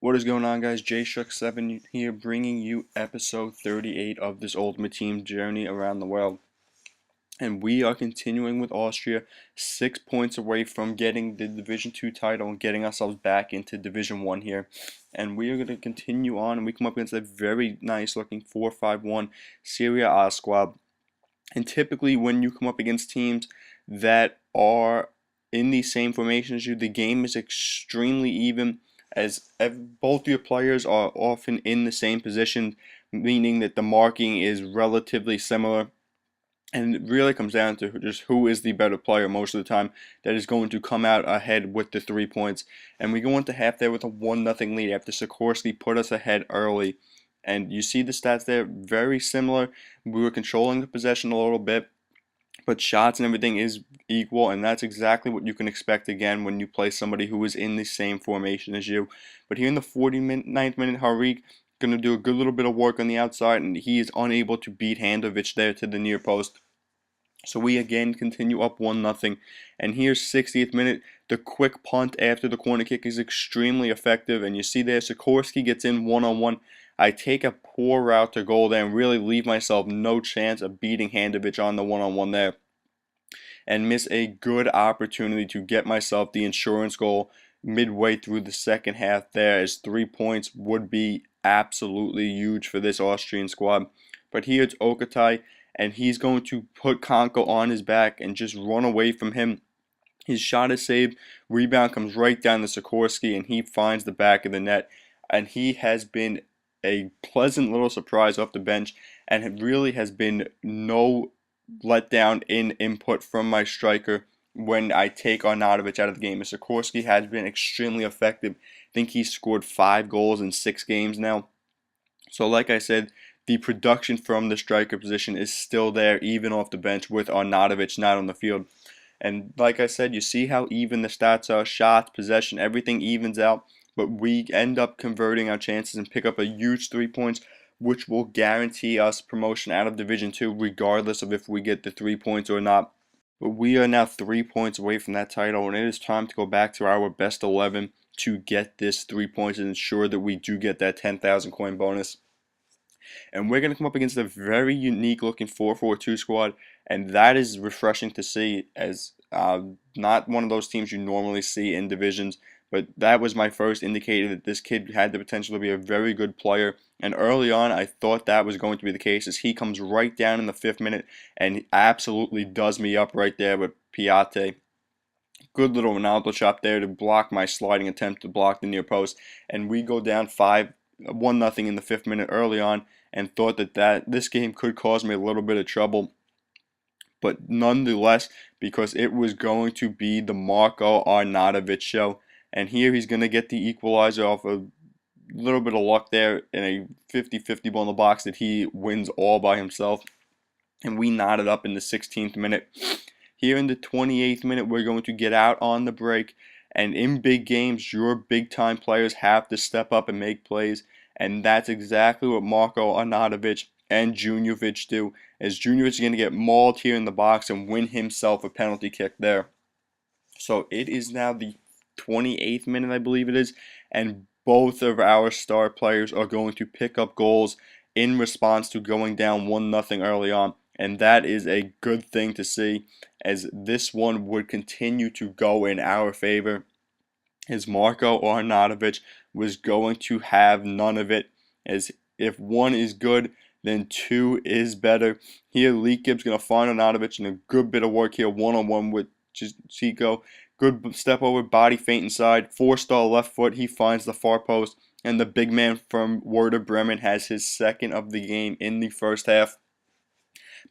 What is going on, guys? JShuck7 here, bringing you episode 38 of this Ultimate Team journey around the world. And we are continuing with Austria, 6 points away from getting the Division 2 title and getting ourselves back into Division 1 here. And we are going to continue on, and we come up against a very nice looking 4-5-1 Serie A squad. And typically when you come up against teams that are in the same formation as you, the game is extremely even, as both your players are often in the same position, meaning that the marking is relatively similar. And it really comes down to just who is the better player most of the time that is going to come out ahead with the 3 points. And we go into half there with a 1-0 lead after Sikorsky put us ahead early. And you see the stats there, very similar. We were controlling the possession a little bit, but shots and everything is equal, and that's exactly what you can expect again when you play somebody who is in the same formation as you. But here in the 49th minute, Harik going to do a good little bit of work on the outside, and he is unable to beat Handovich there to the near post. So we again continue up 1-0, and here's 60th minute. The quick punt after the corner kick is extremely effective, and you see there Sikorsky gets in one-on-one. I take a poor route to goal there and really leave myself no chance of beating Handovich on the one-on-one there, and miss a good opportunity to get myself the insurance goal midway through the second half there, as 3 points would be absolutely huge for this Austrian squad. But here it's Okatai, and he's going to put Konko on his back and just run away from him. His shot is saved, rebound comes right down to Sikorsky, and he finds the back of the net. And he has been a pleasant little surprise off the bench, and it really has been no letdown in input from my striker when I take Arnautovic out of the game. Sikorsky has been extremely effective. I think he's scored 5 goals in 6 games now. So like I said, the production from the striker position is still there, even off the bench, with Arnautovic not on the field. And like I said, you see how even the stats are: shots, possession, everything evens out. But we end up converting our chances and pick up a huge 3 points, which will guarantee us promotion out of Division 2, regardless of if we get the 3 points or not. But we are now 3 points away from that title, and it is time to go back to our best 11 to get this 3 points and ensure that we do get that 10,000 coin bonus. And we're going to come up against a very unique looking 4-4-2 squad, and that is refreshing to see, as not one of those teams you normally see in divisions. But that was my first indicator that this kid had the potential to be a very good player. And early on, I thought that was going to be the case, as he comes right down in the 5th minute and absolutely does me up right there with Piatti. Good little Ronaldo shot there to block my sliding attempt to block the near post. And we go down 1-0 in the 5th minute early on, and thought that this game could cause me a little bit of trouble. But nonetheless, because it was going to be the Marko Arnautovic show. And here he's going to get the equalizer off a little bit of luck there in a 50-50 ball in the box that he wins all by himself. And we knotted up in the 16th minute. Here in the 28th minute, we're going to get out on the break. And in big games, your big-time players have to step up and make plays. And that's exactly what Marko Arnautovic and Junjovic do, as Junjovic is going to get mauled here in the box and win himself a penalty kick there. So it is now the 28th minute, I believe it is, and both of our star players are going to pick up goals in response to going down 1-0 early on. And that is a good thing to see, as this one would continue to go in our favor, as Marko Arnautovic was going to have none of it, as if 1 is good, then 2 is better. Here, Lee Gibbs going to find Arnautovic, and a good bit of work here, one-on-one with Chico. Good step over, body feint inside, 4-star left foot, he finds the far post, and the big man from Werder Bremen has his 2nd of the game in the first half.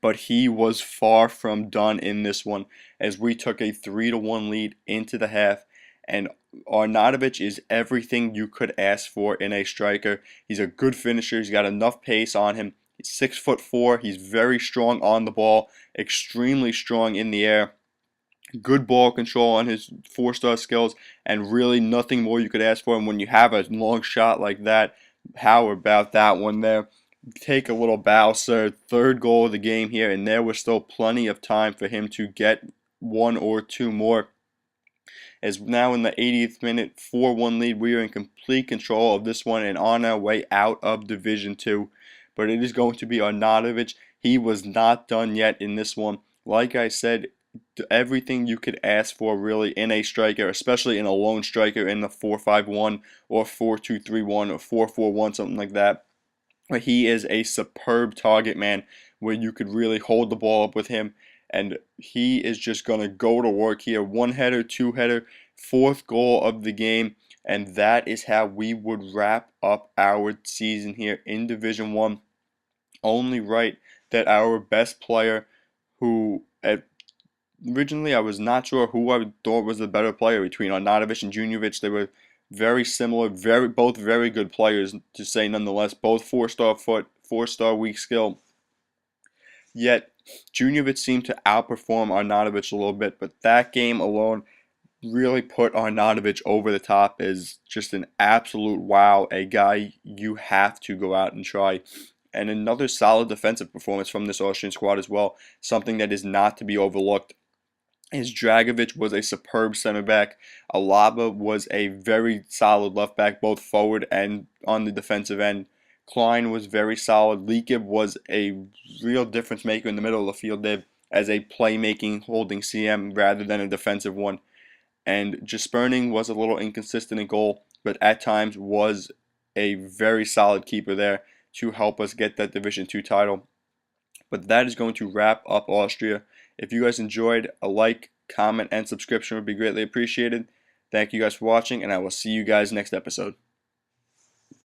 But he was far from done in this one, as we took a 3-1 lead into the half. And Arnautovic is everything you could ask for in a striker. He's a good finisher. He's got enough pace on him. He's 6'4". He's very strong on the ball, extremely strong in the air. Good ball control on his 4-star skills, and really nothing more you could ask for. And when you have a long shot like that, how about that one there? Take a little bow, sir. 3rd goal of the game here, and there was still plenty of time for him to get 1 or 2 more. is now in the 80th minute, 4-1 lead. We are in complete control of this one and on our way out of Division 2. But it is going to be Arnautovic. He was not done yet in this one. Like I said, everything you could ask for really in a striker, especially in a lone striker in the 4-5-1 or 4-2-3-1 or 4-4-1, something like that. But he is a superb target man where you could really hold the ball up with him, and he is just going to go to work here. One header, two header, fourth goal of the game, and that is how we would wrap up our season here in Division 1. Only right that our best player, who originally I was not sure who I thought was the better player between Arnautovic and Juniovic. They were very similar, both very good players to say nonetheless. Both 4-star foot, 4-star weak skill. Yet Juniovic seemed to outperform Arnautovic a little bit, but that game alone really put Arnautovic over the top as just an absolute wow, a guy you have to go out and try. And another solid defensive performance from this Austrian squad as well, something that is not to be overlooked. Is Dragovic was a superb center back. Alaba was a very solid left back, both forward and on the defensive end. Klein was very solid. Likib was a real difference maker in the middle of the field there as a playmaking holding CM rather than a defensive one. And Jesperning was a little inconsistent in goal, but at times was a very solid keeper there to help us get that Division 2 title. But that is going to wrap up Austria. If you guys enjoyed, a like, comment, and subscription would be greatly appreciated. Thank you guys for watching, and I will see you guys next episode.